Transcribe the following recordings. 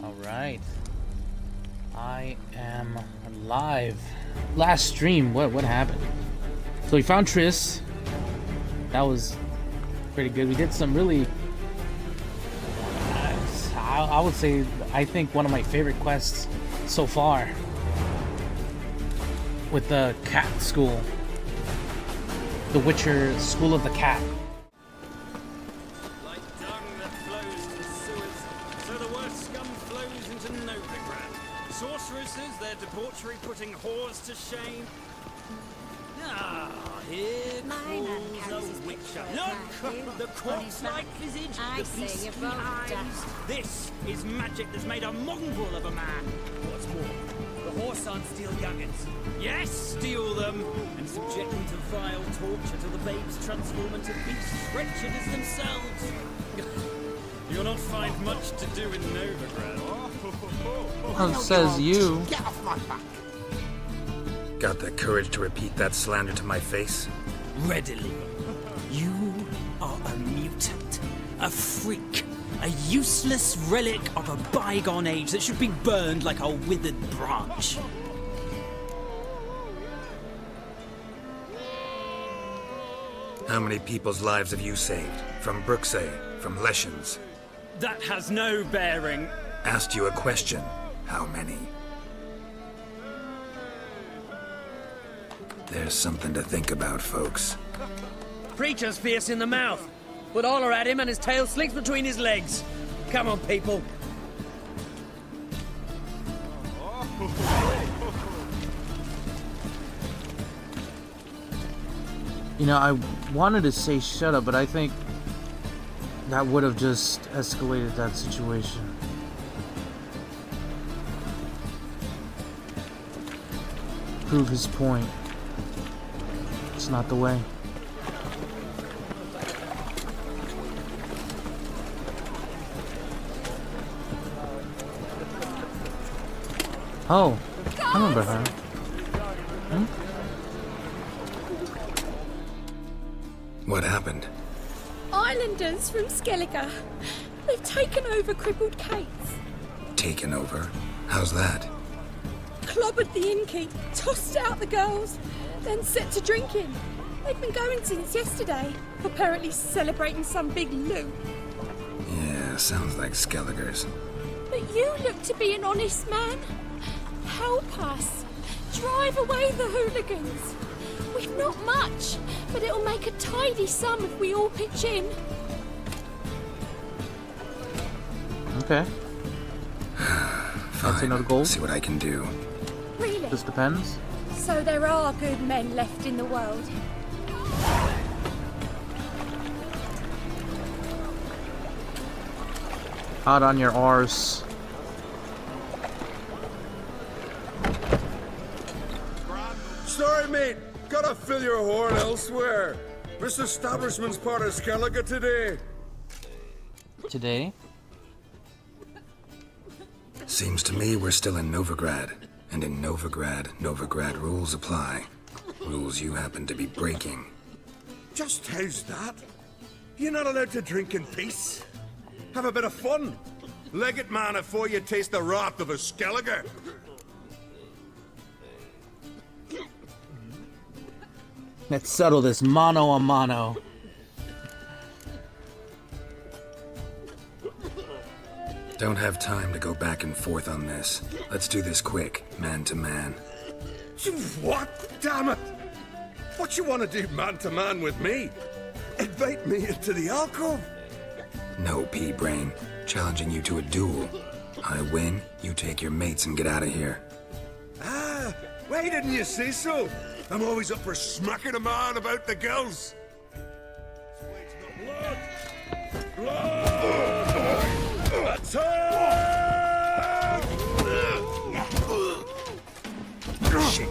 Alright. I am live. Last stream, what happened? So we found Triss. That was pretty good. We did some really I would say I think one of my favorite quests so far with the cat school. The Witcher School of the Cat. Like dung that flows to sewers, so the worst scum flows into Novigrad. Sorceresses, their debauchery putting whores to shame. Ah, here calls a witcher. Look! The corpse-like visage, the beastly eyes. This is magic that's made a mongrel of a man. What's more, the horse aren't steal young'uns. Yes, steal them, and subject them to vile torture till the babes transform into beasts wretched as themselves. You'll not find much to do in Novigrad. Oh, says you. Get off my back. Got the courage to repeat that slander to my face? Readily. You are a mutant, a freak, a useless relic of a bygone age that should be burned like a withered branch. How many people's lives have you saved? From Bruxay, from Leshens? That has no bearing. Asked you a question. How many? There's something to think about, folks. Preacher's fierce in the mouth, but holler at him and his tail slinks between his legs. Come on, people. You know, I wanted to say shut up, but I think that would have just escalated that situation. Prove his point. It's not the way. Oh, I remember her. What happened? Islanders from Skellige. They've taken over crippled Kate's. Taken over? How's that? Clobbered the innkeep, tossed out the girls, then set to drinking. They've been going since yesterday, apparently celebrating some big loot. Yeah, sounds like Skelligers. But you look to be an honest man. Help us. Drive away the hooligans. We've not much, but it'll make a tidy sum if we all pitch in. Okay. Fine. another goal? See what I can do. Really? This depends. So there are good men left in the world. Hot on your arse. Sorry, mate. Gotta fill your horn elsewhere. This establishment's part of Skellige today. Today? Seems to me we're still in Novigrad. And in Novigrad, Novigrad rules apply. Rules you happen to be breaking. Just how's that? You're not allowed to drink in peace. Have a bit of fun. Leg it, man, before you taste the wrath of a Skellige. Let's settle this mano a mano. Don't have time to go back and forth on this. Let's do this quick, man to man. What? Damn it! What you want to do man to man with me? Invite me into the alcove? No, pea-brain. Challenging you to a duel. I win, you take your mates and get out of here. Ah, why didn't you say so? I'm always up for smacking a man about the girls. Blood! Blood! Attack! Shit.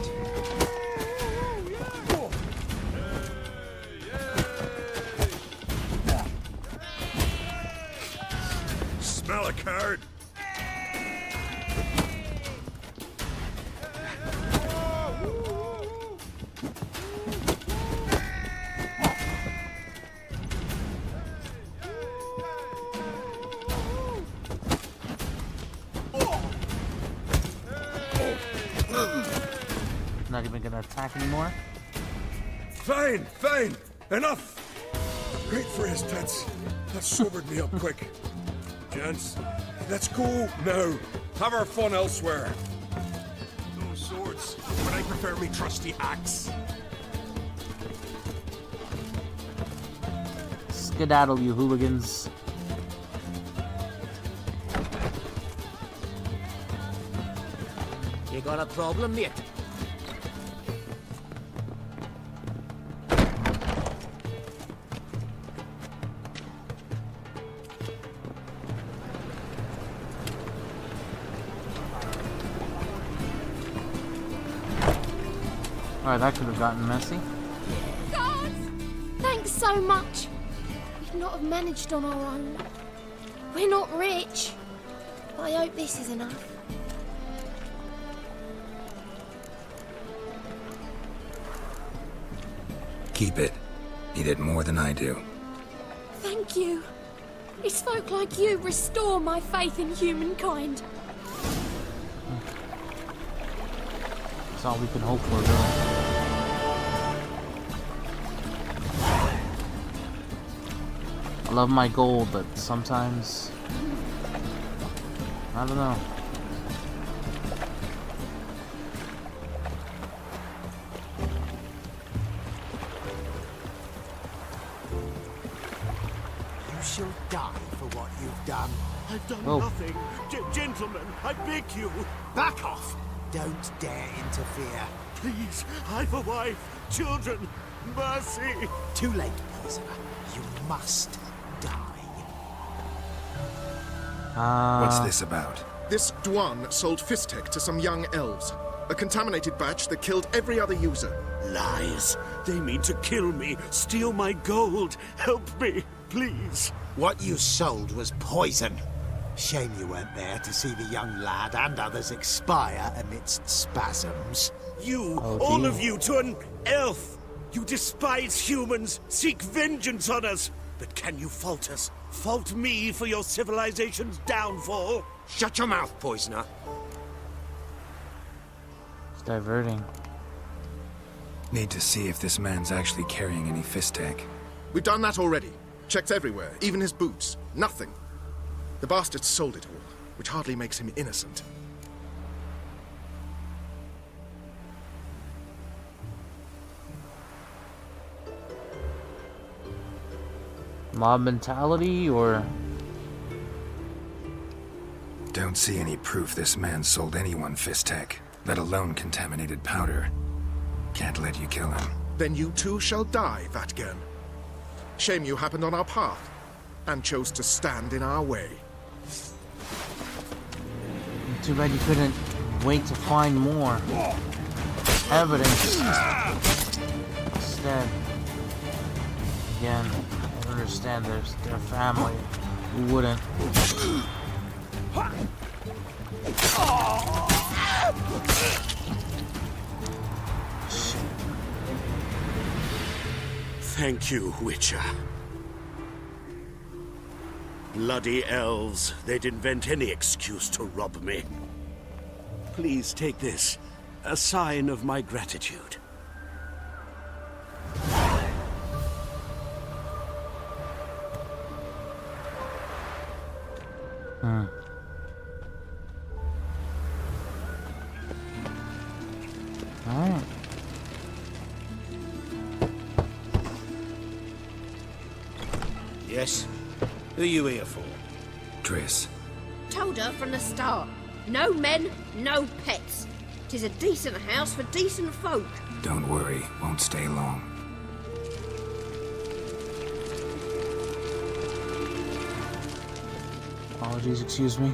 Smell a card. not even gonna attack anymore. Fine, fine. Enough. Great for his tits. That sobered me up quick. Gents, let's go now. Have our fun elsewhere. No swords, but I prefer me trusty axe. Skedaddle, you hooligans. You got a problem, mate? Alright, that could have gotten messy. God! Thanks so much. We'd not have managed on our own. We're not rich. But I hope this is enough. Keep it. You did more than I do. Thank you. It's folk like you restore my faith in humankind. That's all we can hope for, really. I love my gold, but sometimes... I don't know. You shall die for what you've done. I've done Oh. nothing. Gentlemen, I beg you. Back off! Don't dare interfere. Please, I've a wife, children. Mercy. Too late, poisoner. You must die. What's this about? This Dwan sold Fistek to some young elves. A contaminated batch that killed every other user. Lies. They mean to kill me, steal my gold. Help me, please. What you sold was poison. Shame you weren't there to see the young lad and others expire amidst spasms. You, Oh, all dear. of you, to an elf. You despise humans, seek vengeance on us. But can you fault us? Fault me for your civilization's downfall? Shut your mouth, poisoner. It's diverting. Need to see if this man's actually carrying any Fistek. We've done that already. Checked everywhere, even his boots. Nothing. The bastard sold it all, which hardly makes him innocent. Mob mentality, or... Don't see any proof this man sold anyone Fistek, let alone contaminated powder. Can't let you kill him. Then you too shall die, Vatgern. Shame you happened on our path, and chose to stand in our way. Too bad you couldn't wait to find more evidence. Instead, again, I understand their family. Who wouldn't? Shit. Thank you, Witcher. Bloody elves. They'd invent any excuse to rob me. Please take this. A sign of my gratitude. Alright. Yes? Who are you here for? Triss, Told her from the start. No men, no pets. 'Tis a decent house for decent folk. don't worry, won't stay long. Apologies, excuse me.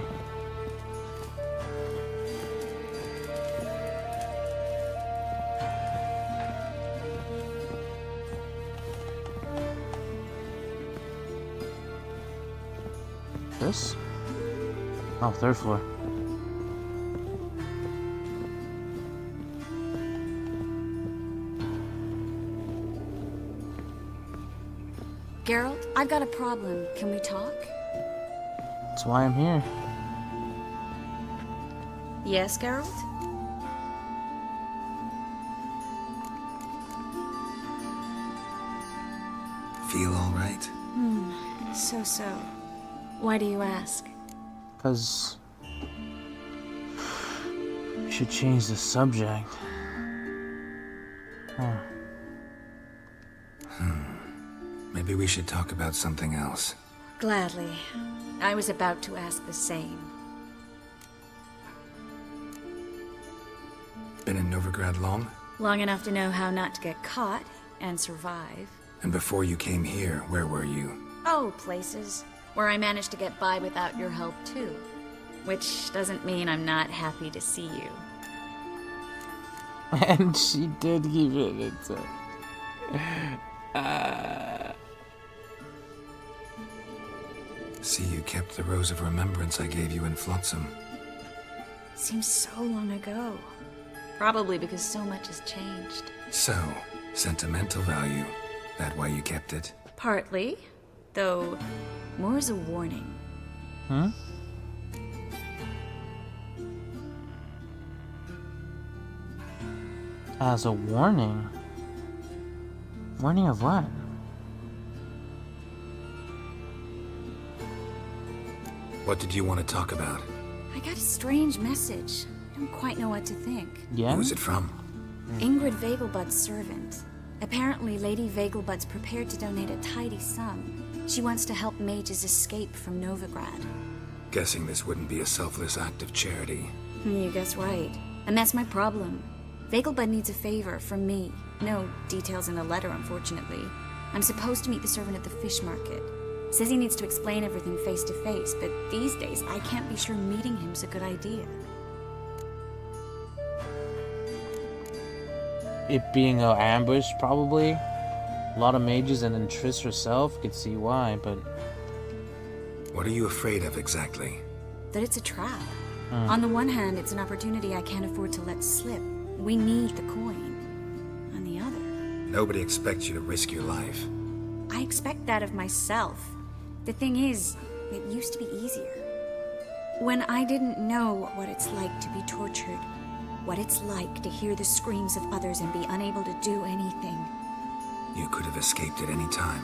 This? Oh, third floor. Geralt, I've got a problem. Can we talk? That's why I'm here. Yes, Geralt? So. Why do you ask? Because we should change the subject. Huh. Maybe we should talk about something else. Gladly. I was about to ask the same. Been in Novigrad long? Long enough to know how not to get caught and survive. And before you came here, where were you? Oh, places where I managed to get by without your help too. Which doesn't mean I'm not happy to see you. And she did give it. See, you kept the rose of remembrance I gave you in Flotsam. Seems so long ago. Probably because so much has changed. So, sentimental value. That why you kept it? Partly. Though, more as a warning. Huh? As a warning? Warning of what? What did you want to talk about? I got a strange message. I don't quite know what to think. Yeah? Who is it from? Ingrid Vegelbud's servant. Apparently, Lady Vegelbud's prepared to donate a tidy sum. She wants to help mages escape from Novigrad. Guessing this wouldn't be a selfless act of charity. You guess right. And that's my problem. Vegelbud needs a favor from me. No details in the letter, unfortunately. I'm supposed to meet the servant at the fish market. Says he needs to explain everything face to face, but these days I can't be sure meeting him's a good idea. It being an ambush, probably. A lot of mages, and then Triss herself could see why, but... What are you afraid of exactly? That it's a trap. On the one hand, it's an opportunity I can't afford to let slip. We need the coin. On the other... Nobody expects you to risk your life. I expect that of myself. The thing is, it used to be easier. When I didn't know what it's like to be tortured, what it's like to hear the screams of others and be unable to do anything. You could have escaped at any time.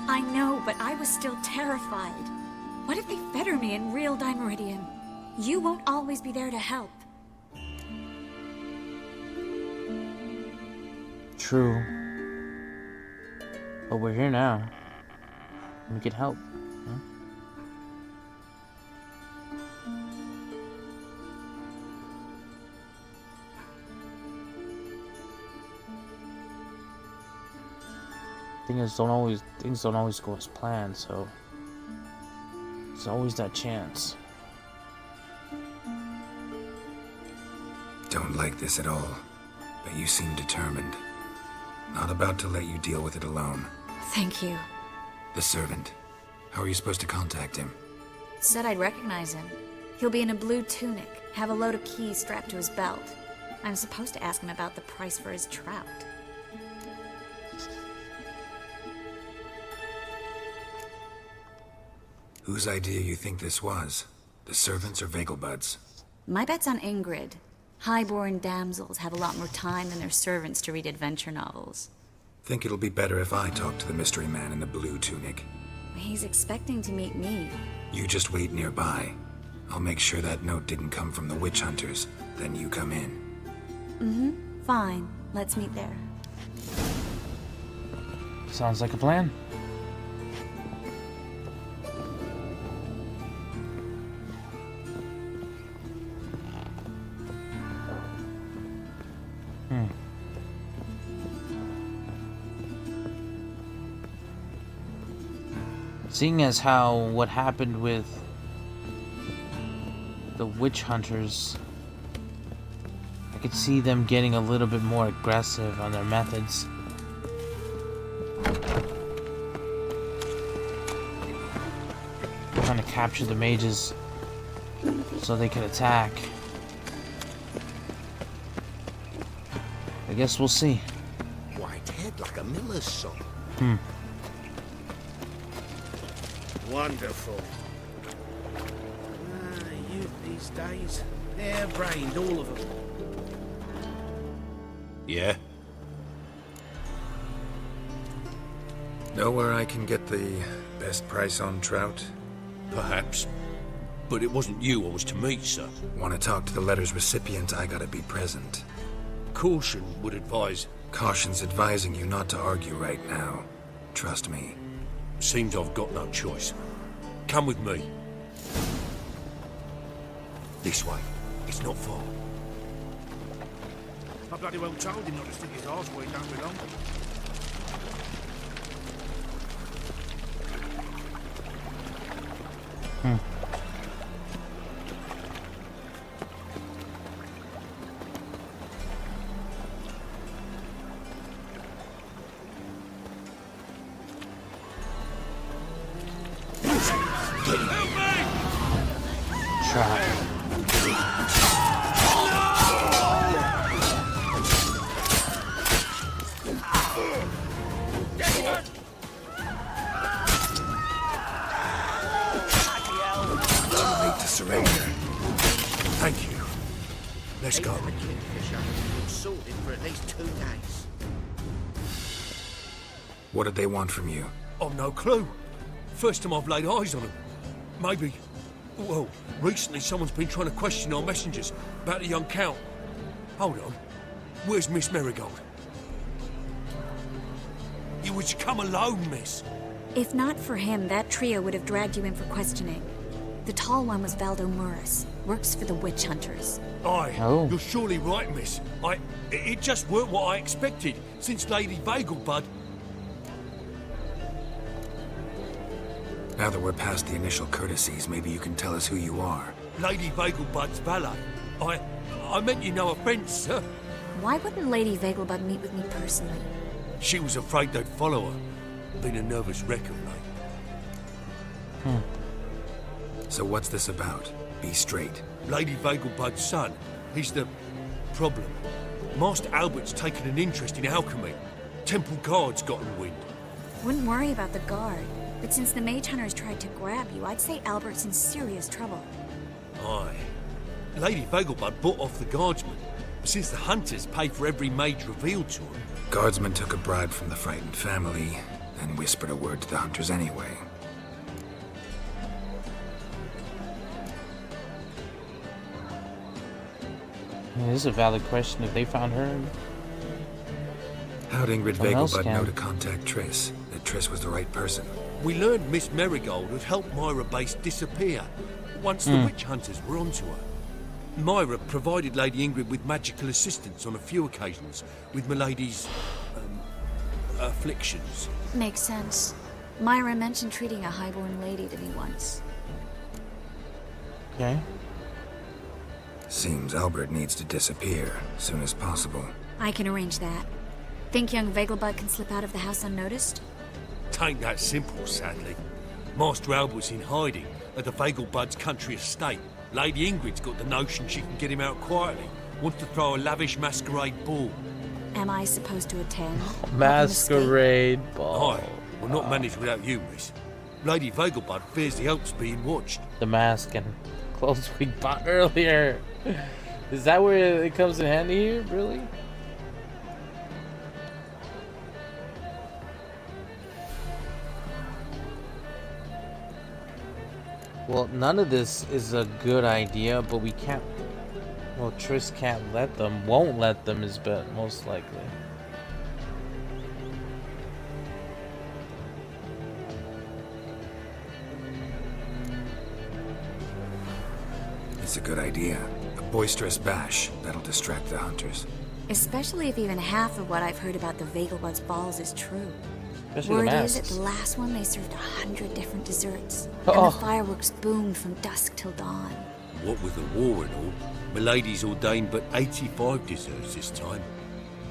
I know, but I was still terrified. What if they fetter me in real Dimeridium? You won't always be there to help. True. But we're here now. We could help. Huh? Things don't always go as planned, so there's always that chance. Don't like this at all, but you seem determined. Not about to let you deal with it alone. Thank you. The servant. How are you supposed to contact him? Said I'd recognize him. He'll be in a blue tunic, have a load of keys strapped to his belt. I'm supposed to ask him about the price for his trout. Whose idea you think this was? The servants or Vegelbud's? My bet's on Ingrid. Highborn damsels have a lot more time than their servants to read adventure novels. Think it'll be better if I talk to the mystery man in the blue tunic. He's expecting to meet me. You just wait nearby. I'll make sure that note didn't come from the witch hunters. Then you come in. Fine. Let's meet there. Sounds like a plan. Seeing as how what happened with the witch hunters, I could see them getting a little bit more aggressive on their methods. Trying to capture the mages so they can attack. I guess we'll see. White head like a miller's son. Wonderful. Youth these days. Hair-brained, all of them. Yeah? Know where I can get the best price on trout? Perhaps. But it wasn't you I was to meet, sir. Want to talk to the letter's recipient, I gotta be present. Caution would advise... Caution's advising you not to argue right now. Trust me. Seems I've got no choice. Come with me. This way. It's not far. I bloody well told him not to stick his arse where he don't belong. Surrender. Thank you. Let's go. The kingfisher been sorted for at least 2 days. What did they want from you? I've no clue. First time I've laid eyes on them. Maybe... Well, recently someone's been trying to question our messengers about the young count. Hold on. Where's Miss Marigold? You would come alone, miss. If not for him, that trio would have dragged you in for questioning. The tall one was Valdo Murris, works for the witch hunters. Aye, Oh. You're surely right, miss. It just weren't what I expected, since Lady Vagelbud... Now that we're past the initial courtesies, maybe you can tell us who you are. Lady Vagelbud's valet. I meant you no offence, sir. Why wouldn't Lady Vagelbud meet with me personally? She was afraid they'd follow her. Been a nervous wreck of late. So what's this about? Be straight. Lady Vagelbud's son, he's the problem. Master Albert's taken an interest in alchemy. Temple guards got in wind. Wouldn't worry about the guard, but since the mage hunters tried to grab you, I'd say Albert's in serious trouble. Aye. Lady Vagelbud bought off the guardsmen, since the hunters pay for every mage revealed to them. Guardsmen took a bribe from the frightened family, and whispered a word to the hunters anyway. It is a valid question if they found her. How'd Ingrid Someone else Vagelbud know can. to contact Triss? That Triss was the right person? We learned Miss Marigold had helped Myra Base disappear once the witch hunters were onto her. Myra provided Lady Ingrid with magical assistance on a few occasions with Milady's afflictions. Makes sense. Myra mentioned treating a highborn lady to me once. Okay. Seems Albert needs to disappear soon as possible. I can arrange that. Think young Vagelbud can slip out of the house unnoticed? Tain't that simple, sadly. Master Albert's in hiding at the Vagelbud's country estate. Lady Ingrid's got the notion she can get him out quietly. Wants to throw a lavish masquerade ball. Am I supposed to attend? Masquerade ball. Aye, will not manage without you, miss. Lady Vagelbud fears the Alps being watched. The mask and clothes we bought earlier. Is that where it comes in handy here? Really? Well, none of this is a good idea, but we can't... Well, Triss can't let them, won't let them is bet, most likely. It's a good idea. A boisterous bash that'll distract the hunters. Especially if even half of what I've heard about the Vagelbud's balls is true. Especially Word the is, at masks. the last one they served 100 different desserts. Oh. And the fireworks boomed from dusk till dawn. What with the war and all, Milady's ordained but 85 desserts this time.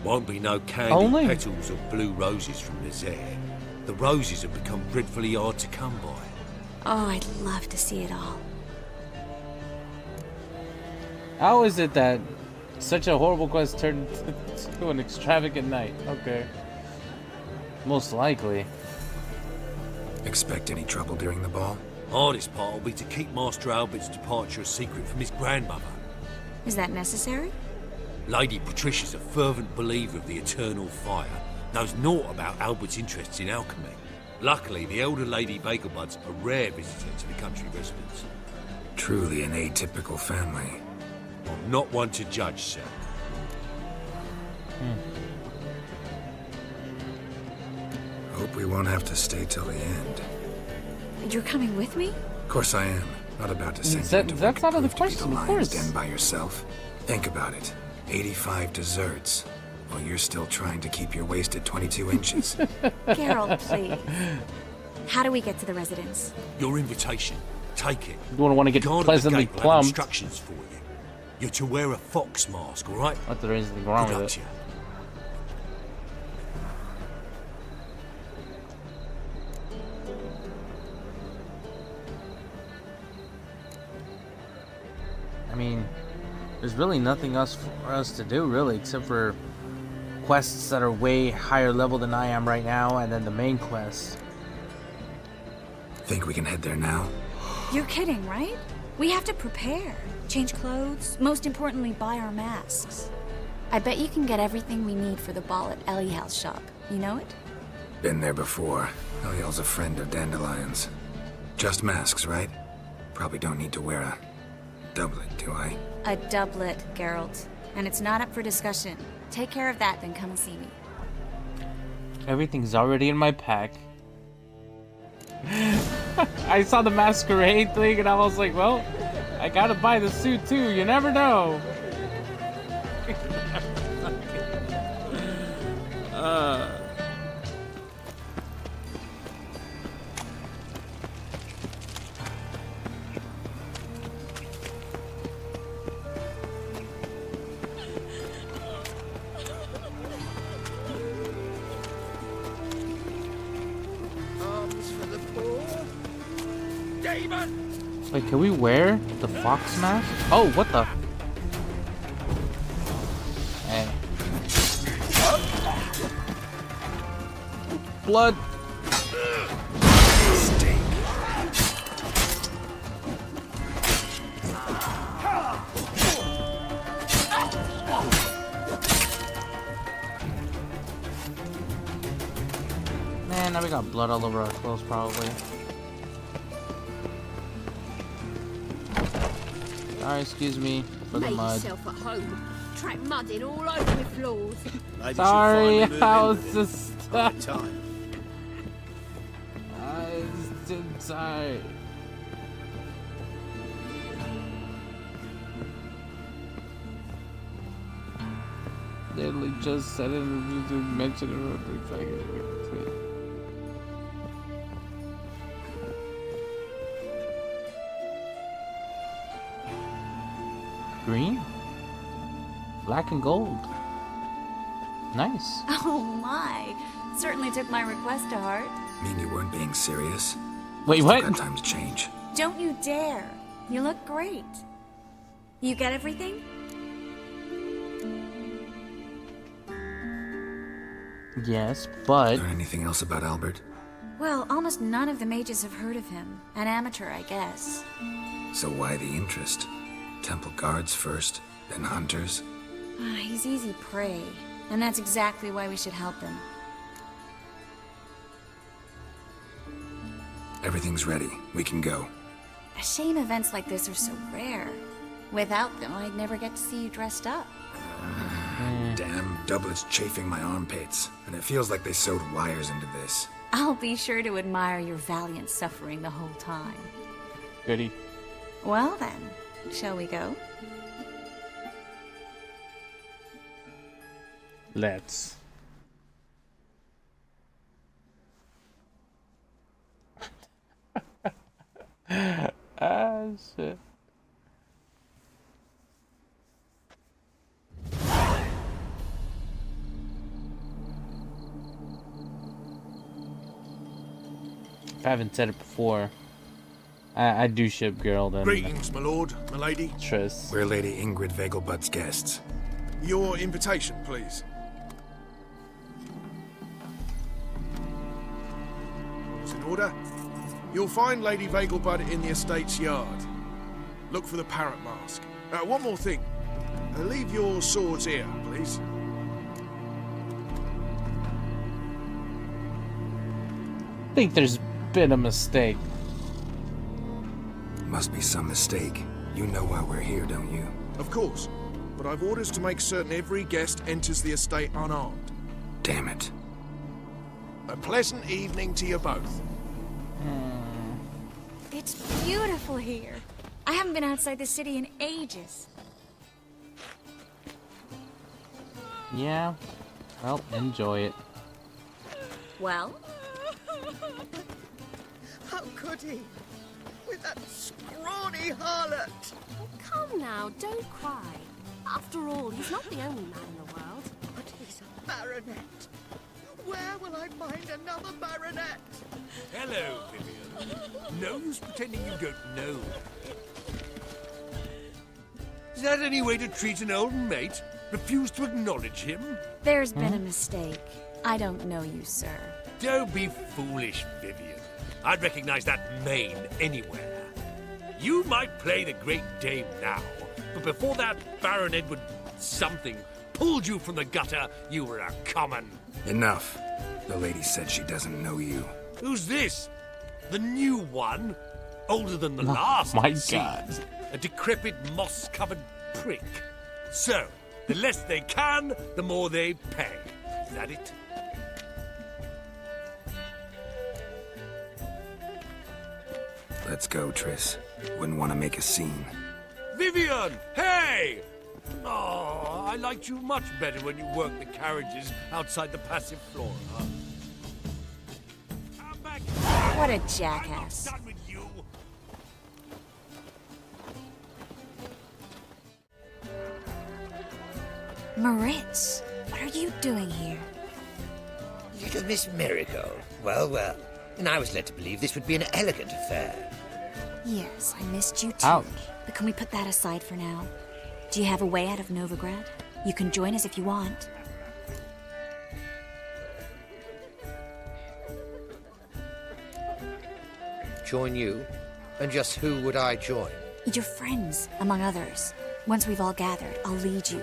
Won't be no candied Only? petals of blue roses from Nazaire. The roses have become dreadfully hard to come by. Oh, I'd love to see it all. How is it that such a horrible quest turned to an extravagant night? Okay. Most likely. Expect any trouble during the ball? Hardest part will be to keep Master Albert's departure a secret from his grandmother. Is that necessary? Lady Patricia's a fervent believer of the eternal fire, knows naught about Albert's interests in alchemy. Luckily, the elder Lady Bagelbud's a rare visitor to the country residence. Truly an atypical family. I'm not one to judge, sir. Hope we won't have to stay till the end. You're coming with me? Of course I am. Not about to send you to That's out of the the question, of lion's course. den by yourself. Think about it. 85 desserts, while you're still trying to keep your waist at 22 inches. Geralt, please. How do we get to the residence? Your invitation. Take it. You don't want to get Guard at the pleasantly gate will have plumped. instructions for you. You're to wear a fox mask, all right? Not that there is anything wrong Good luck with to it. you. I mean, there's really nothing else for us to do, really, except for quests that are way higher level than I am right now, and then the main quest. Think we can head there now? You're kidding, right? We have to prepare. Change clothes. Most importantly, buy our masks. I bet you can get everything we need for the ball at Eliel's shop. You know it? Been there before. Eliel's a friend of Dandelion's. Just masks, right? Probably don't need to wear a doublet, do I? A doublet, Geralt. And it's not up for discussion. Take care of that, then come and see me. Everything's already in my pack. I saw the masquerade thing and I was like, well, I gotta buy the suit too, you never know. Wait, can we wear the fox mask? Oh, what the? Hey. Blood. Man, now we got blood all over our clothes, probably. Alright, excuse me for the Make mud. yourself at home. Track mudding all over my floors. Maybe Sorry, she'll finally I move was in just the right time. I was too tired. Literally just said it and you mentioned it. Green? Black and gold. Nice. Oh my. Certainly took my request to heart. Mean you weren't being serious? Wait, Still what? got time to change. Don't you dare. You look great. You get everything? Yes, but Learn anything else about Albert? Well, almost none of the mages have heard of him. An amateur, I guess. So why the interest? Temple guards first, then hunters? He's easy prey. And that's exactly why we should help him. Everything's ready. We can go. A shame events like this are so rare. Without them, I'd never get to see you dressed up. Damn doublets chafing my armpits, and it feels like they sewed wires into this. I'll be sure to admire your valiant suffering the whole time. goody. Well then, shall we go? Let's. Ah, shit. If I haven't said it before, I do ship Geralt and Greetings, my lord, my lady. Triss. We're Lady Ingrid Vegelbud's guests. Your invitation, please. All's in order. You'll find Lady Vegelbud in the estate's yard. Look for the parrot mask. One more thing. Leave your swords here, please. think there's been a mistake. Must be some mistake. You know why we're here, don't you? Of course. But I've orders to make certain every guest enters the estate unarmed. Damn it. A pleasant evening to you both. It's beautiful here. I haven't been outside the city in ages. Yeah. Well, enjoy it. Well? How could he? With that scrawny harlot! Oh, come now, don't cry. After all, he's not the only man in the world. But he's a baronet. Where will I find another baronet? Hello, Vivian. No use pretending you don't know. Is that any way to treat an old mate? Refuse to acknowledge him? There's been a mistake. I don't know you, sir. Don't be foolish, Vivian. I'd recognize that mane anywhere. You might play the Great Dame now, but before that Baron Edward something pulled you from the gutter, you were a common. Enough. The lady said she doesn't know you. Who's this? The new one? Older than the last, my it seems. A decrepit, moss-covered prick. So, the less they can, the more they pay. Is that it? Let's go, Triss. Wouldn't want to make a scene. Vivian! Hey! Oh, I liked you much better when you worked the carriages outside the passive floor, huh? Come back. What a jackass. I'm not done with you. Moritz, what are you doing here? Little Miss Marigold. Well, well. And I was led to believe this would be an elegant affair. Yes, I missed you too. Ouch. But can we put that aside for now? Do you have a way out of Novigrad? You can join us if you want. Join you? And just who would I join? Your friends, among others. Once we've all gathered, I'll lead you.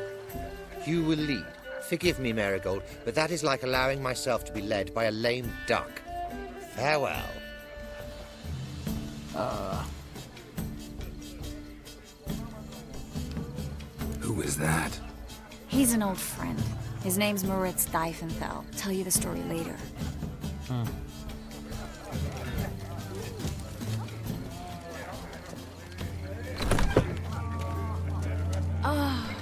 You will lead. Forgive me, Marigold, but that is like allowing myself to be led by a lame duck. Farewell. Who is that? He's an old friend. His name's Moritz Diefenthal. Tell you the story later. Oh,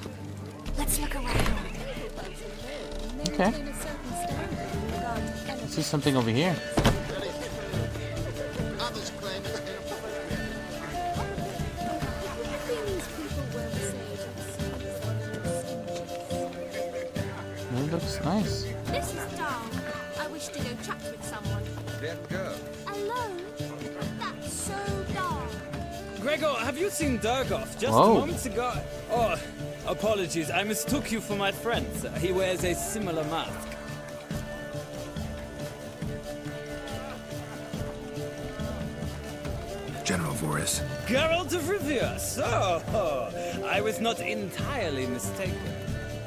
let's look around. Okay. I see something over here. Others claim it's It looks nice. This is dull. I wish to go chat with someone. Let go. Alone? That's so dull. Gregor, have you seen Durgoff just Whoa. moments ago? Oh, apologies. I mistook you for my friend. He wears a similar mask. General Voris. Geralt of Rivia. So, I was not entirely mistaken.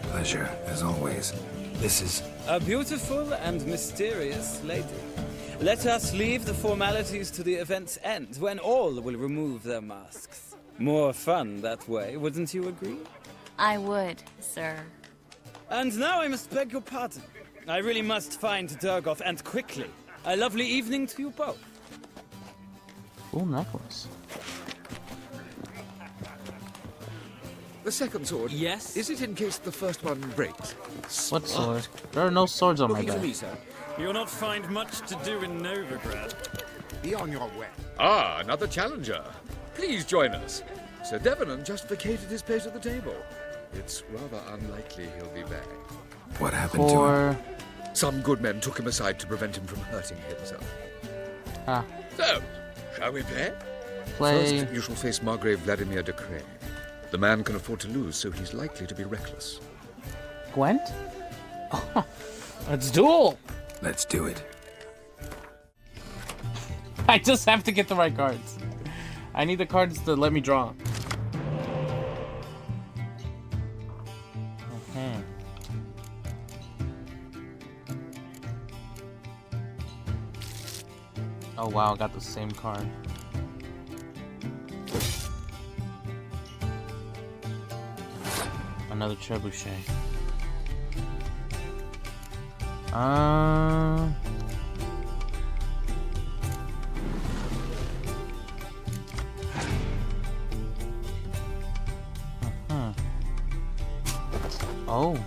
Pleasure, as always. This is... A beautiful and mysterious lady. Let us leave the formalities to the event's end, when all will remove their masks. More fun that way, wouldn't you agree? I would, sir. And now I must beg your pardon. I really must find Durgoff, and quickly. A lovely evening to you both. Cool necklace. The second sword. Yes? Is it in case the first one breaks? What sword? There are no swords on my Looking to back. me, sir. You'll not find much to do in Novigrad. Be on your way. Ah, another challenger. Please join us. Sir Devenant just vacated his place at the table. It's rather unlikely he'll be back. What happened to him? Some good men took him aside to prevent him from hurting himself. Ah. So, shall we play? Play. First, you shall face Margrave Vladimir de Cray. The man can afford to lose, so he's likely to be reckless. Gwent? Let's duel! Let's do it. I just have to get the right cards. I need the cards to let me draw. Oh wow, I got the same card. Another trebuchet. Oh.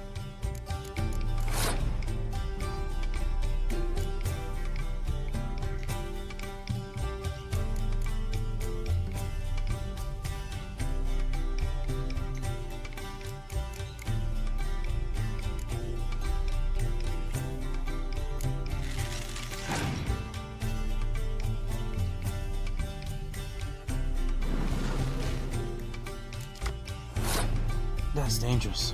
That's dangerous.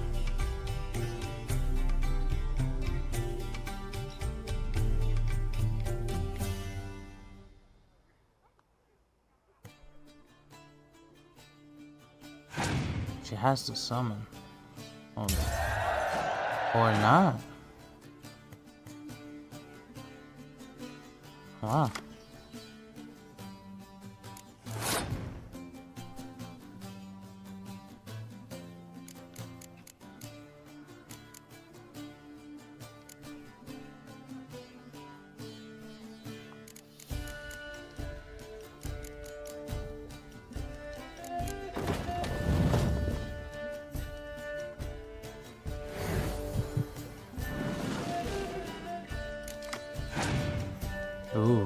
She has to summon. Oh, no. Or not. Wow. Ooh.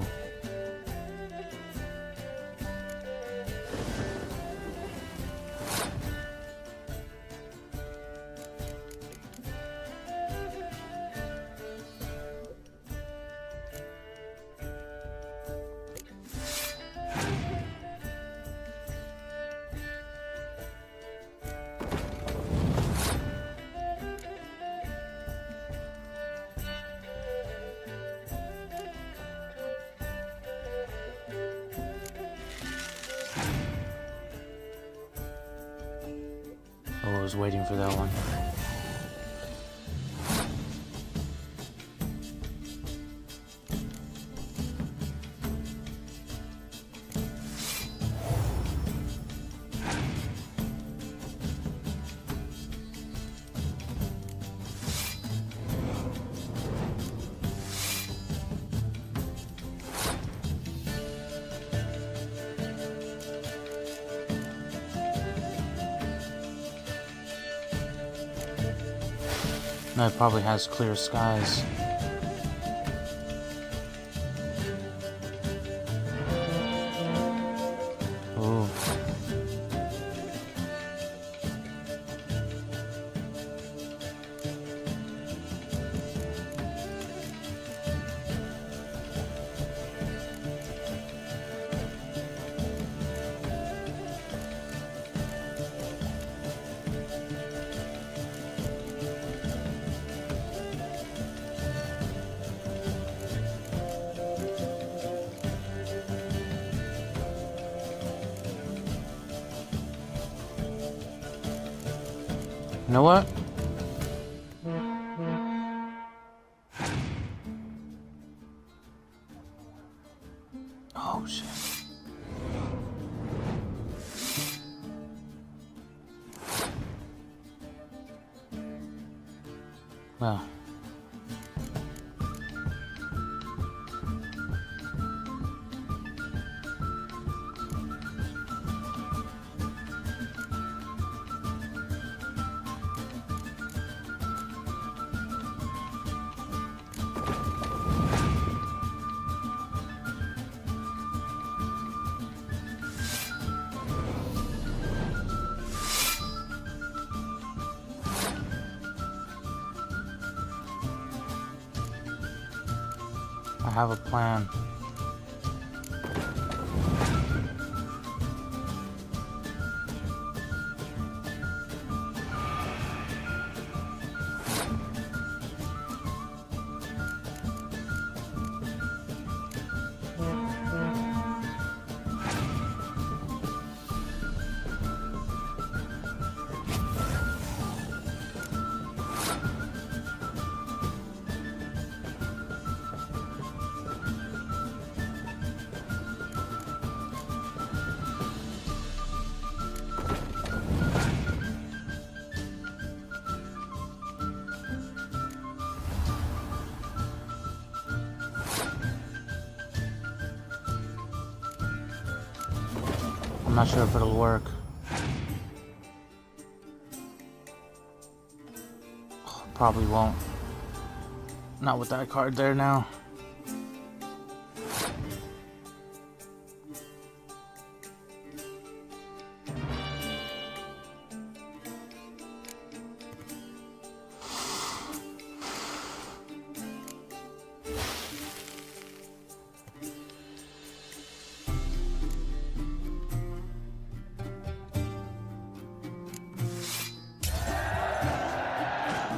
Oh, I was waiting for that one. No, it probably has clear skies. Ooh. You know what? Oh shit. Well. I have a plan. I'm not sure if it'll work. Probably won't. Not with that card there now.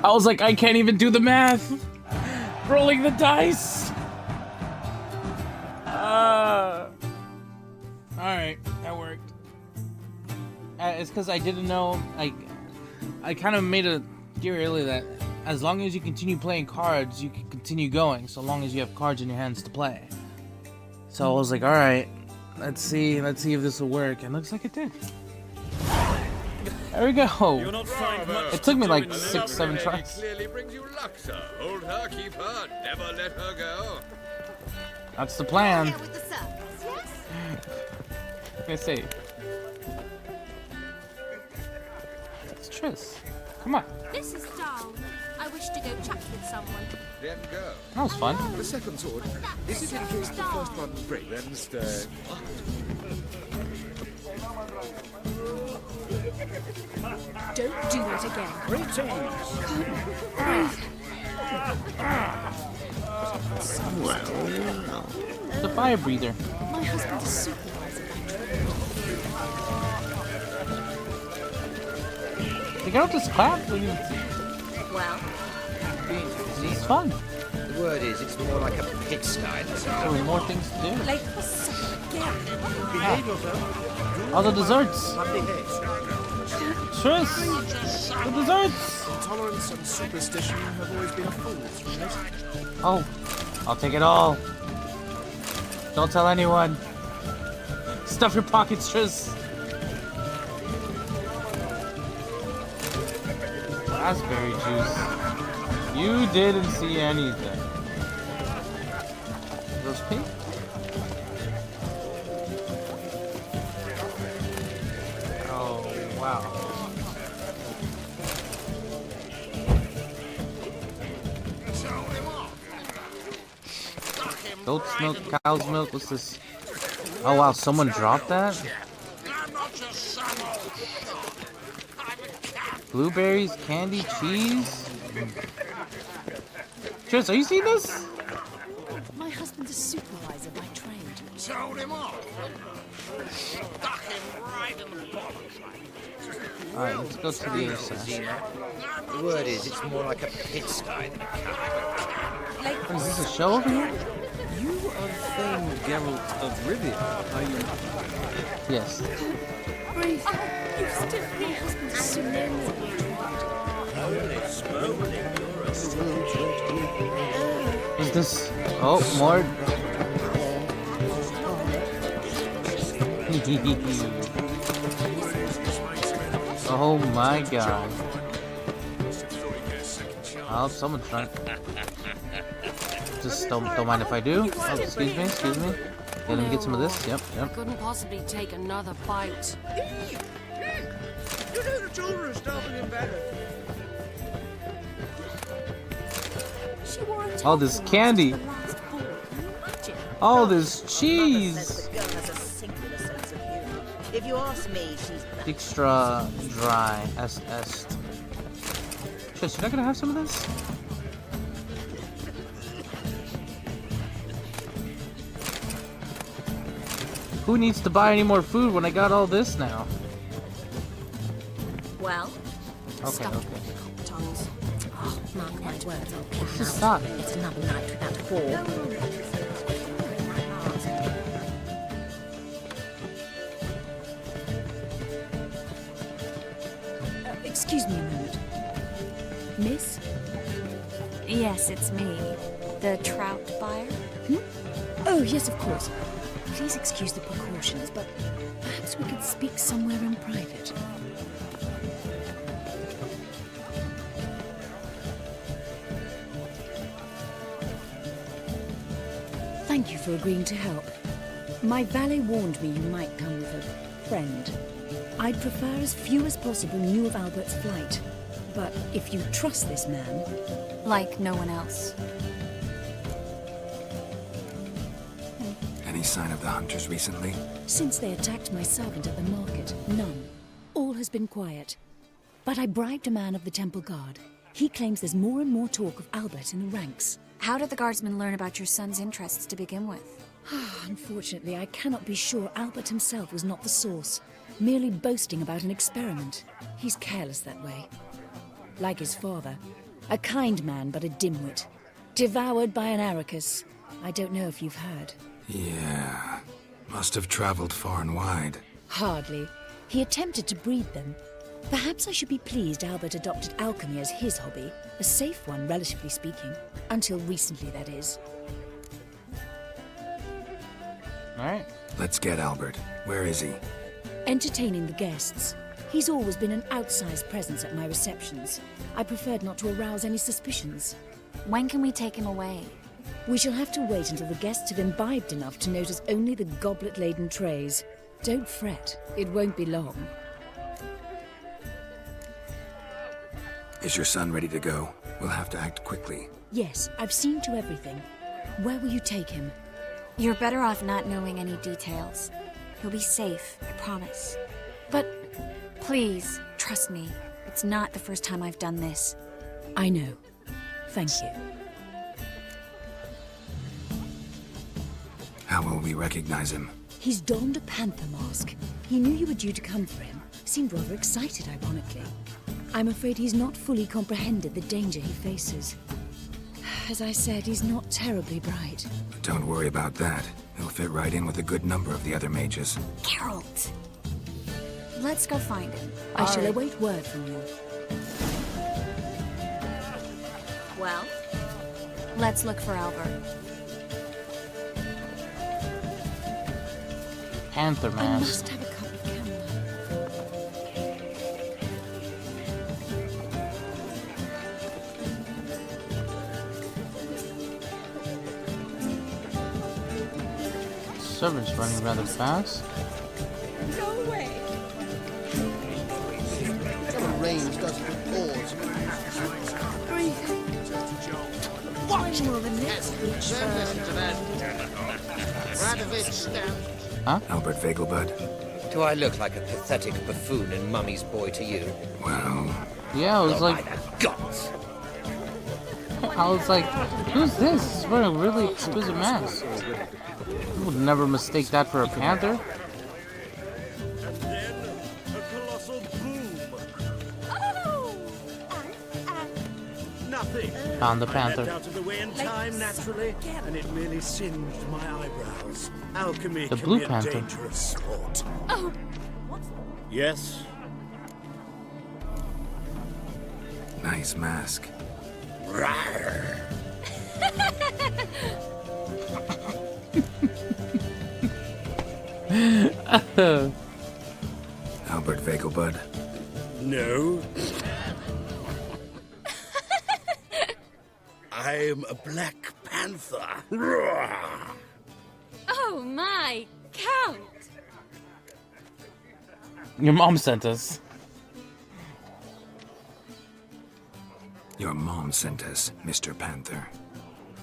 I was like, I can't even do the math. Rolling the dice. Alright, that worked. It's because I didn't know. I kind of made a theory earlier that as long as you continue playing cards, you can continue going, so long as you have cards in your hands to play. So I was like, alright, let's see if this will work. And looks like it did. There we go. It took me like 6-7 tries. Clearly brings you luck, sir. Hold her, keep her, never let her go. That's the plan. I say. It's Triss. Come on. This is dull. I wish to go chat with someone. Then go. That was fun. The second sword. Is it in case the first one breaks? Then stay. Don't do that again. It's a fire breather. My husband is supervisor. You get up this clap? Well, It's fun. the word is, it's more like a pigsty. There were more things to do. Like the second again. Behave yourself. All the desserts. Triss! The desserts! Intolerance and superstition have always been fools, right? Oh, I'll take it all. Don't tell anyone. Stuff your pockets, Triss. Raspberry juice. You didn't see anything. Those pink? Oh, wow. Goat's milk, cow's milk, what's this? Oh wow, someone dropped that? Blueberries, candy, cheese? Triss, are you seeing this? My husband's a supervisor by trade. Told him off. Stuck him right in the bottom. Alright, let's go to the other side. The word is, it's more like a pigsty than a cow. Is this a show over here? You are famed Geralt of Rivia, are you not? Yes. Breathe. You still my husband's a supervisor. What's this? Oh, more. Oh my god. Oh, someone's trying. Just don't mind if I do. Oh, excuse me. Yeah, let me get some of this. Yep. Couldn't possibly take another bite. You know the children are starving in bed. All this candy. All this cheese. If you ask me, she's Extra dry. Est. Triss, you're not gonna have some of this? Who needs to buy any more food when I got all this now? Well, Okay. Tongues. oh, mark my words, I'll kill Let's just out. stop. It's another night without whore. Excuse me a moment. Miss? Yes, it's me. The trout buyer? Oh, yes, of course. Please excuse the precautions, but perhaps we could speak somewhere in private. Thank you for agreeing to help. My valet warned me you might come with a friend. I'd prefer as few as possible knew of Albert's flight. But if you trust this man... Like no one else. Any sign of the hunters recently? Since they attacked my servant at the market, none. All has been quiet. But I bribed a man of the Temple Guard. He claims there's more and more talk of Albert in the ranks. How did the guardsmen learn about your son's interests to begin with? Unfortunately, I cannot be sure Albert himself was not the source, merely boasting about an experiment. He's careless that way. Like his father, a kind man but a dimwit. Devoured by an Arrakis. I don't know if you've heard. Yeah, must have traveled far and wide. Hardly. He attempted to breed them. Perhaps I should be pleased Albert adopted alchemy as his hobby. A safe one, relatively speaking. Until recently, that is. Alright. Let's get Albert. Where is he? Entertaining the guests. He's always been an outsized presence at my receptions. I preferred not to arouse any suspicions. When can we take him away? We shall have to wait until the guests have imbibed enough to notice only the goblet-laden trays. Don't fret, it won't be long. Is your son ready to go? We'll have to act quickly. Yes, I've seen to everything. Where will you take him? You're better off not knowing any details. He'll be safe, I promise. But... Please, trust me. It's not the first time I've done this. I know. Thank you. How will we recognize him? He's donned a panther mask. He knew you were due to come for him. Seemed rather excited, ironically. I'm afraid he's not fully comprehended the danger he faces. As I said, he's not terribly bright. Don't worry about that. He'll fit right in with a good number of the other mages. Geralt! Let's go find him. I shall await word from you. Well? Let's look for Albert. Panther I man. must have a cup of camomile. Server's running rather fast. Go away. The range doesn't pause. Watch more than this. Radovich stand. Huh? Albert Vegelbud? Do I look like a pathetic buffoon and Mummy's boy to you? Well... Yeah, I was like... Guts! I was like, who's this? He's wearing a really exquisite mask. You would never mistake that for a panther. And then a colossal boom. Oh! Nothing. Found the I panther. leapt out of the way in time, naturally, and it merely singed my eyebrows. Alchemy The can blue be a panther. dangerous sport. Oh! Yes? Nice mask. Rawr. Albert Vegelbud? No. I'm a Black Panther. Rawr. Oh my, Count! Your mom sent us. Your mom sent us, Mr. Panther.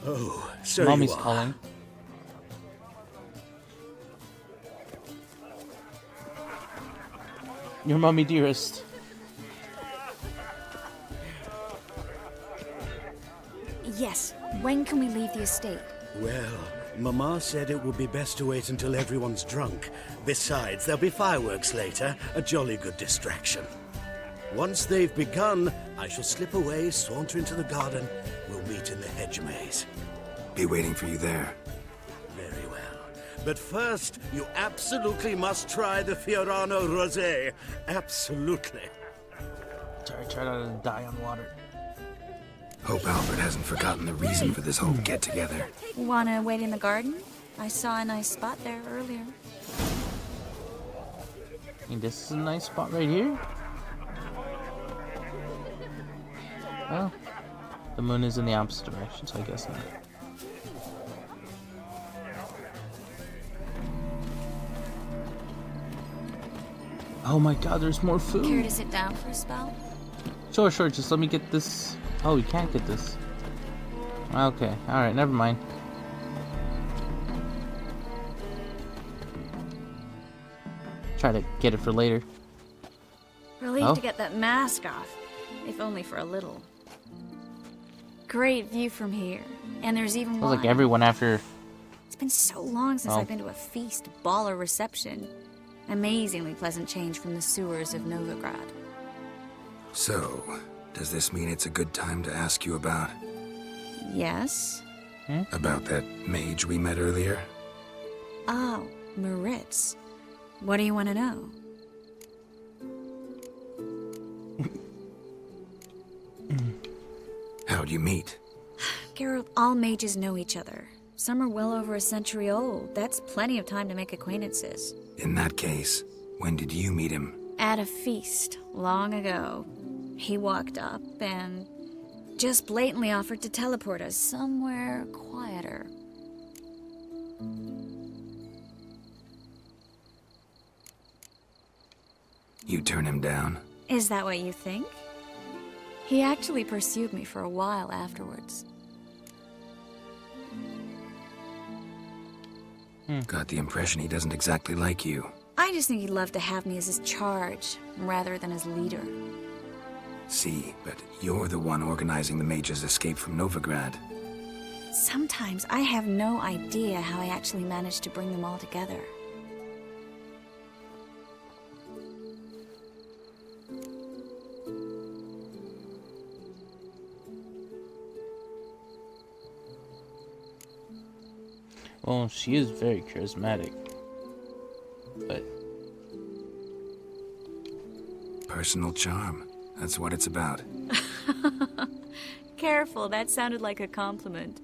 Oh, so Mommy's you are. calling. Your mommy dearest. Yes. When can we leave the estate? Well, Mama said it would be best to wait until everyone's drunk. Besides, there'll be fireworks later, a jolly good distraction. Once they've begun, I shall slip away, saunter into the garden. We'll meet in the hedge maze. Be waiting for you there. Very well. But first, you absolutely must try the Fiorano Rosé. Absolutely. Try not to die on water. Hope Albert hasn't forgotten the reason for this whole get-together. Wanna wait in the garden? I saw a nice spot there earlier. I mean, this is a nice spot right here. Well, the moon is in the opposite direction, so I guess not. Oh my god, there's more food. Care to sit down for a spell? Sure, just let me get this. Oh, we can't get this. Okay, alright, never mind. Try to get it for later. Relieved to get that mask off, if only for a little. Great view from here, and there's even Feels wine. like everyone after. It's been so long since I've been to a feast, ball, or reception. Amazingly pleasant change from the sewers of Novigrad. So, does this mean it's a good time to ask you about? Yes? About that mage we met earlier? Oh, Maritz. What do you want to know? How'd you meet? Geralt, all mages know each other. Some are well over a century old. That's plenty of time to make acquaintances. In that case, when did you meet him? At a feast, long ago. He walked up and just blatantly offered to teleport us somewhere quieter. You turn him down? Is that what you think? He actually pursued me for a while afterwards. Got the impression he doesn't exactly like you. I just think he'd love to have me as his charge, rather than as leader. See, but you're the one organizing the mage's escape from Novigrad. Sometimes I have no idea how I actually managed to bring them all together. Well, she is very charismatic. But personal charm. That's what it's about. Careful, that sounded like a compliment.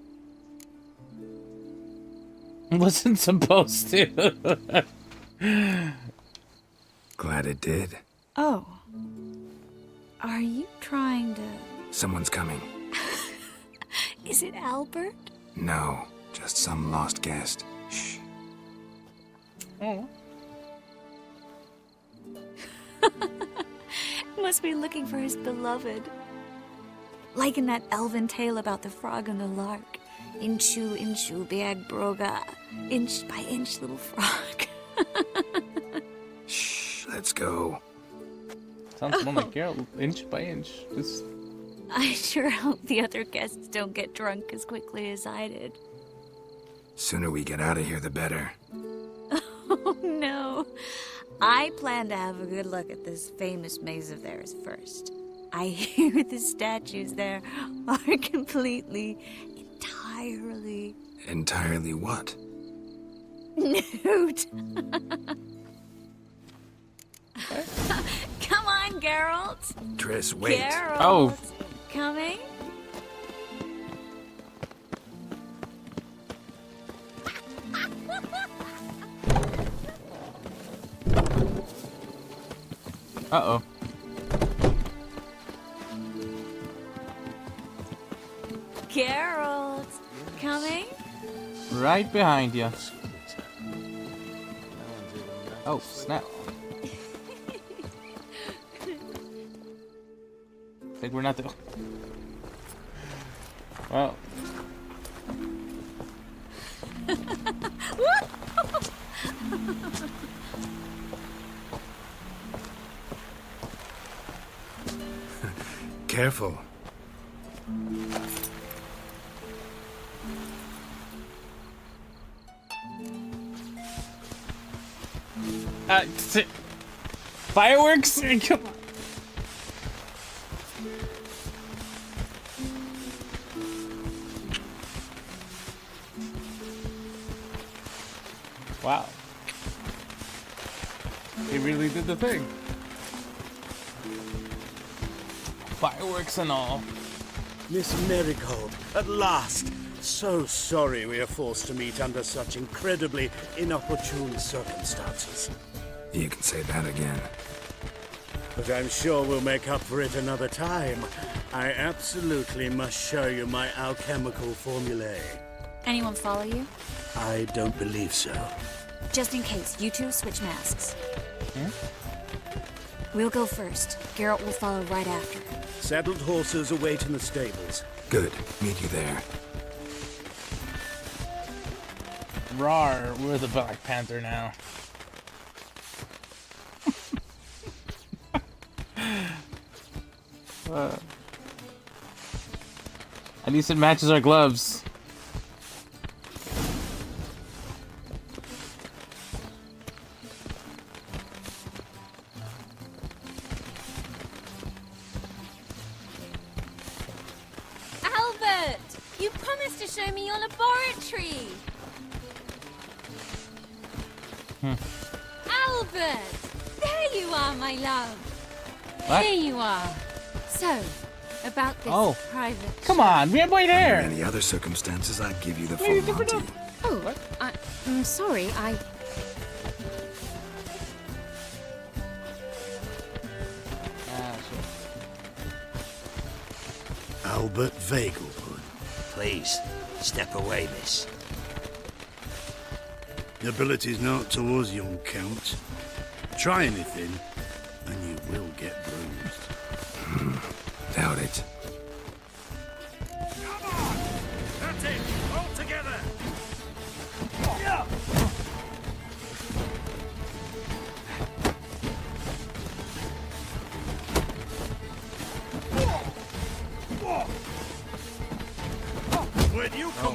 Wasn't supposed to. Glad it did. Oh. Are you trying to... Someone's coming. Is it Albert? No, just some lost guest. Shh. Oh. Must be looking for his beloved. Like in that elven tale about the frog and the lark. Inchu, inchu, beag broga. Inch by inch, little frog. Shh, let's go. Sounds more like Geralt, inch by inch. Just... I sure hope the other guests don't get drunk as quickly as I did. Sooner we get out of here, the better. Oh, no. I plan to have a good look at this famous maze of theirs first. I hear the statues there are entirely... Entirely what? Nude. Come on, Geralt. Triss, wait. Geralt. Oh. Coming? Uh-oh. Geralt. Coming? Right behind you. Oh, snap. I think we're not the... Well. Careful. Fireworks? Come on. Wow. He really did the thing. Fireworks and all. Miss Marigold, at last! So sorry we are forced to meet under such incredibly inopportune circumstances. You can say that again. But I'm sure we'll make up for it another time. I absolutely must show you my alchemical formulae. Anyone follow you? I don't believe so. Just in case, you two switch masks. We'll go first. Garrett will follow right after. Saddled horses await in the stables. Good. Meet you there. Rawr, we're the Black Panther now. At least it matches our gloves. Albert! You promised to show me your laboratory! Albert! There you are, my love! What? Here you are. So, about this private... Come on, we have way there! In any other circumstances, I'd give you the Maybe full different Monty. Oh, I'm sorry, Albert Vegelbud. Please, step away, miss. The ability's not towards young Count. Try anything, and you will get bruised. Doubt it. Come on! That's it! All together! Yeah. When you come...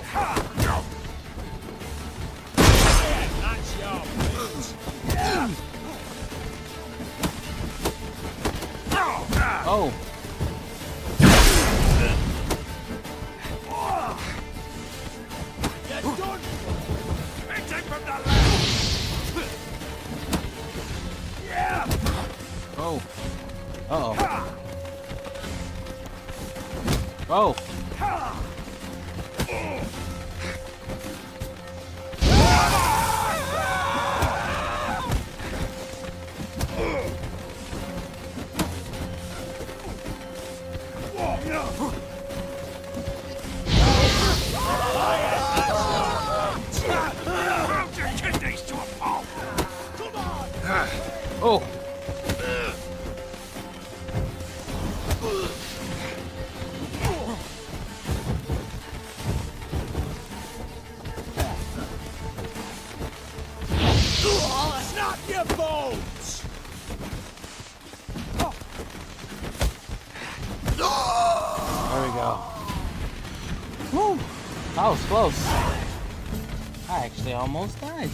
Yeah, that's your bitch. Yeah. Oh. You're done. Hit him from the left. Yeah. Oh. Uh-oh. Oh. Oh. Snap your bones! There we go. Woo! That was close. I actually almost died.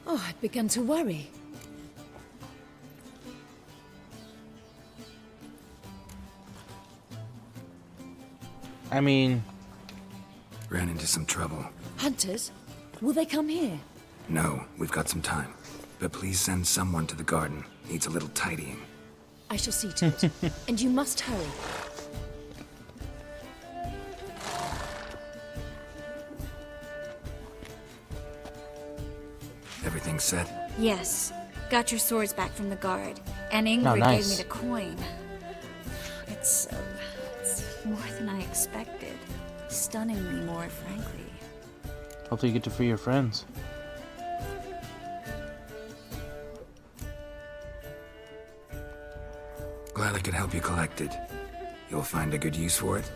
Oh, I'd begun to worry. I mean... Ran into some trouble. Hunters? Will they come here? No, we've got some time. But please send someone to the garden. Needs a little tidying. I shall see to it. And you must hurry. Everything set? Yes. Got your swords back from the guard. And Ingrid nice. gave me the coin. It's more than I expected. Stunningly more, frankly. Hopefully you get to free your friends. Glad I could help you collect it. You'll find a good use for it?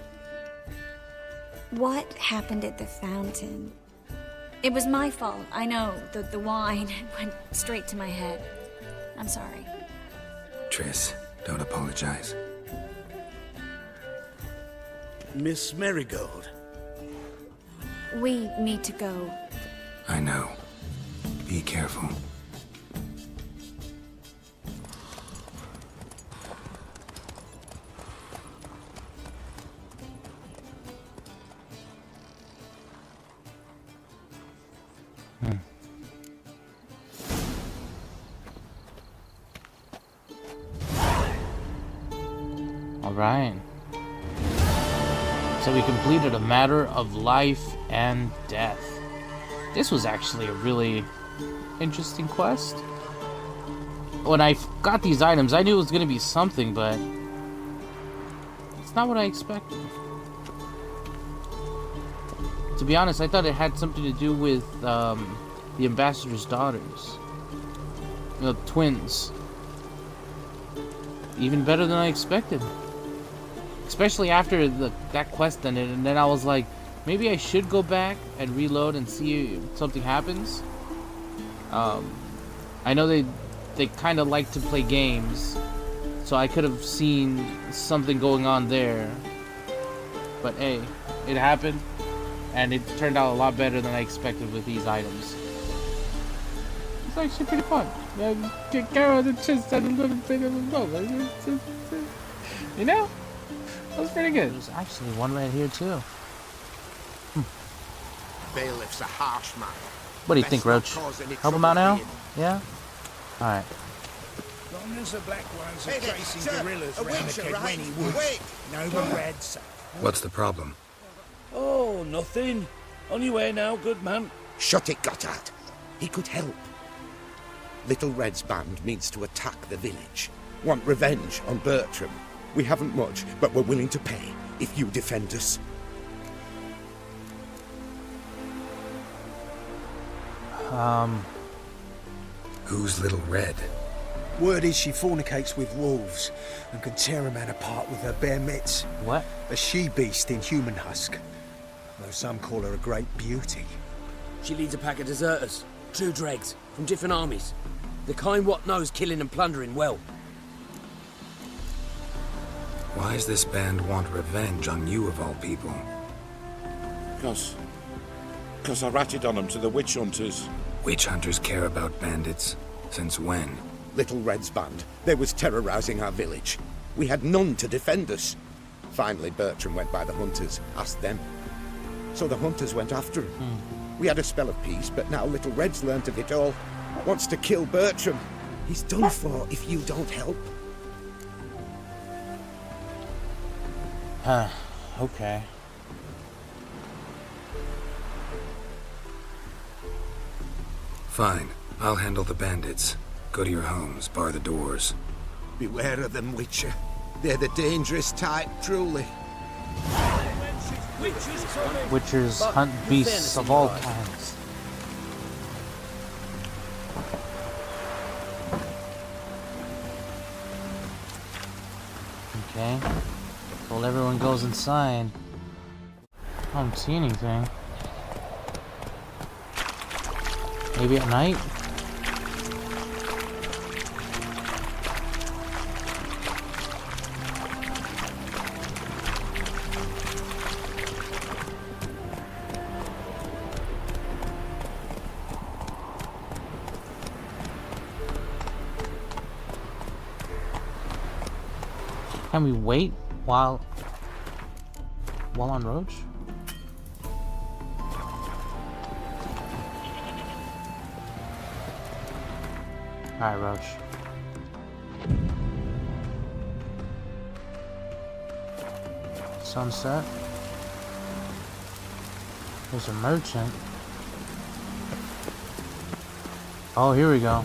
What happened at the fountain? It was my fault, I know. The wine went straight to my head. I'm sorry. Triss, don't apologize. Miss Marigold. We need to go. I know. Be careful. Alright. So we completed a matter of life and death. This was actually a really interesting quest. When I got these items, I knew it was going to be something, but it's not what I expected. To be honest, I thought it had something to do with the ambassador's daughters. You know, twins. Even better than I expected. Especially after that quest ended, and then I was like, maybe I should go back and reload and see if something happens. I know they kind of like to play games, so I could have seen something going on there. But hey, it happened, and it turned out a lot better than I expected with these items. It's actually pretty fun. Get Carol the chest and a little bit of a bow. You know? That was pretty good. There's actually one right here too. Bailiff's a harsh man. What do you think, Roach? Help him out now? Yeah? Alright. Long as the black ones are Hey there, chasing sir, gorillas a round the witcher, right? Kedweni woods. Wait. Novigrad south. What's the problem? Oh, nothing. On your way now, good man. Shut it, Gotthard. He could help. Little Red's band means to attack the village. Want revenge on Bertram. We haven't much, but we're willing to pay if you defend us. Who's Little Red? Word is she fornicates with wolves and can tear a man apart with her bare mitts. What? A she-beast in human husk. Though some call her a great beauty. She leads a pack of deserters, true dregs, from different armies. The kind what knows killing and plundering well. Why does this band want revenge on you of all people? Because I ratted on them to the witch hunters. Witch hunters care about bandits? Since when? Little Red's band. They was terrorizing our village. We had none to defend us. Finally, Bertram went by the hunters, asked them. So the hunters went after him. We had a spell of peace, but now Little Red's learnt of it all. Wants to kill Bertram. He's done for if you don't help. Okay. Fine. I'll handle the bandits. Go to your homes, bar the doors. Beware of them, Witcher. They're the dangerous type, truly. Witchers hunt beasts of all kinds. Okay. Well, everyone goes inside. I don't see anything. Maybe at night? Can we wait while on Roach? Alright, Roach. Sunset. There's a merchant. Oh, here we go.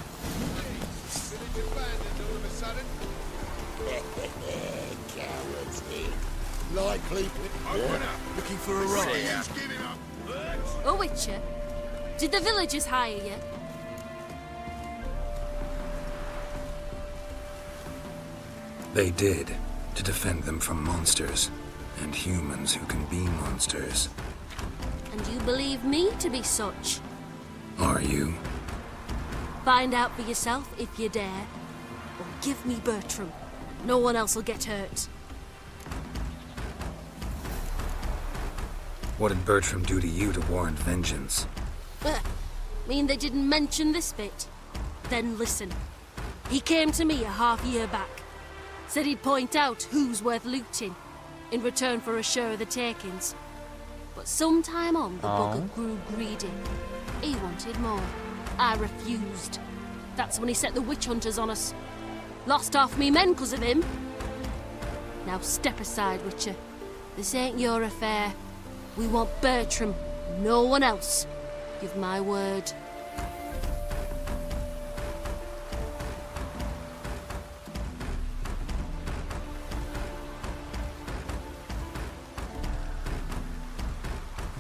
Likely. Looking for a ride. Oh, Witcher, did the villagers hire you? They did, to defend them from monsters, and humans who can be monsters. And you believe me to be such? Are you? Find out for yourself if you dare. Or give me Bertram. No one else will get hurt. What did Bertram do to you to warrant vengeance? Mean they didn't mention this bit? Then listen. He came to me a half-year back. Said he'd point out who's worth looting, in return for a share of the takings. But sometime on, the bugger grew greedy. He wanted more. I refused. That's when he set the witch hunters on us. Lost half me men 'cause of him. Now step aside, Witcher. This ain't your affair. We want Bertram, no one else. Give my word.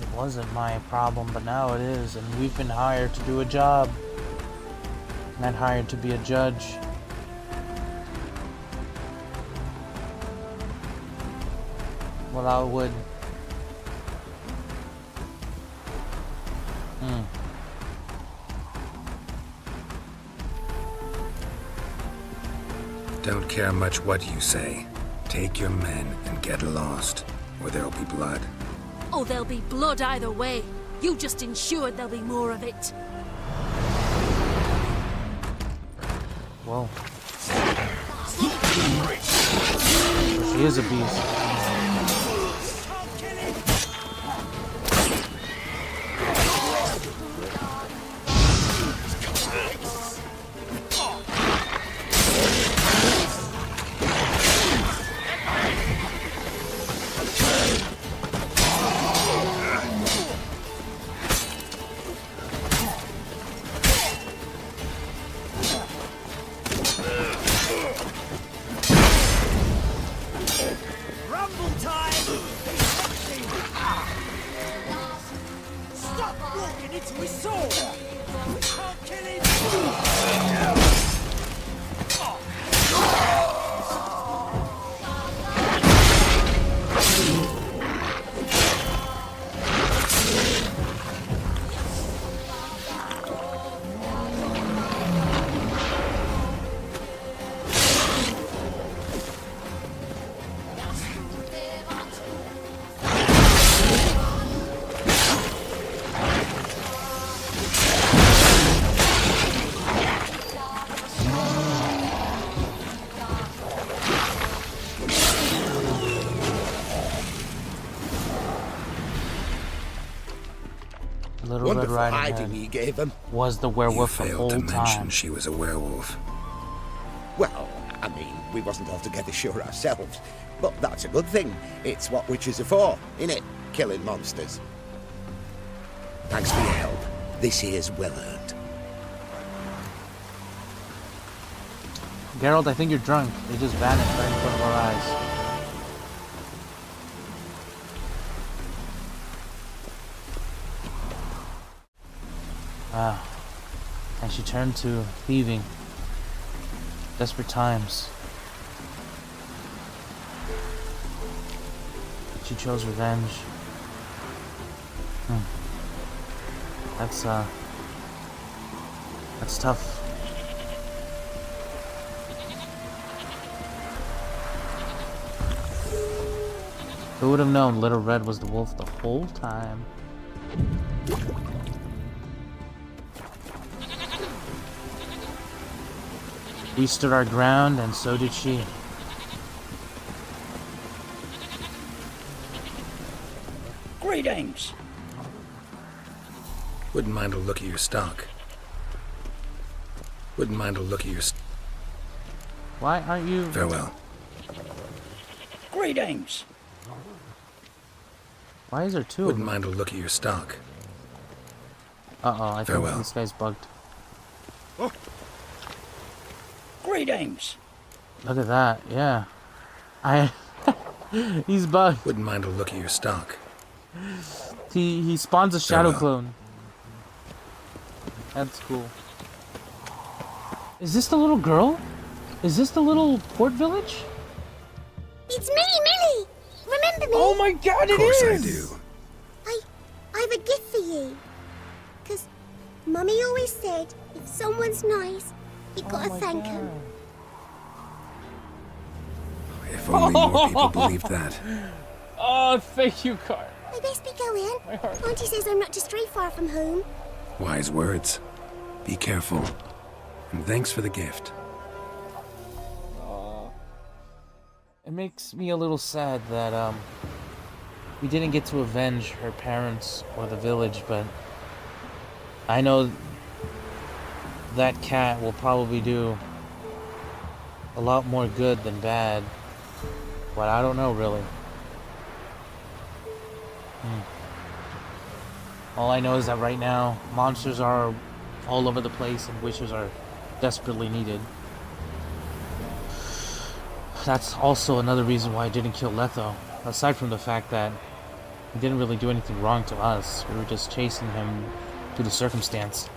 It wasn't my problem, but now it is, and we've been hired to do a job. Not hired to be a judge. Well, I would. Don't care much what you say. Take your men and get lost, or there'll be blood. Oh, there'll be blood either way. You just ensured there'll be more of it. Whoa. She is a beast. Little Red Wonderful Riding hiding Hood he gave him. was the werewolf the You whole failed to mention time. she was a werewolf. Well, I mean, we wasn't altogether sure ourselves. But that's a good thing. It's what witches are for, innit? Killing monsters. Thanks for your help. This here's well earned. Geralt, I think you're drunk. They just vanished right in front of our eyes. Ah. And she turned to thieving. Desperate times. She chose revenge. That's tough. Who would have known Little Red was the wolf the whole time? We stood our ground, and so did she. Greetings. Wouldn't mind a look at your stock. Wouldn't mind a look at your Why aren't you... Farewell. Greetings. Why is there two Wouldn't of them? mind a look at your stock. Uh-oh, I think Farewell. this guy's bugged. Greetings. Look at that, yeah. He's bugged. Wouldn't mind a look at your stock. He spawns a shadow Farewell. clone. That's cool. Is this the little girl? Is this the little port village? It's me, Millie! Remember me? Oh my god, it Of course is! I do. I have a gift for you. 'Cause Mummy always said, if someone's nice, you gotta thank him. If only more people believed that. Oh, thank you, Car. I best be going. Auntie says I'm not to stray far from home. Wise words. Be careful. And thanks for the gift. It makes me a little sad that we didn't get to avenge her parents or the village, but I know that cat will probably do a lot more good than bad, but I don't know really. All I know is that right now monsters are all over the place and witches are desperately needed. That's also another reason why I didn't kill Letho, aside from the fact that He didn't really do anything wrong to us. We were just chasing him due to circumstance.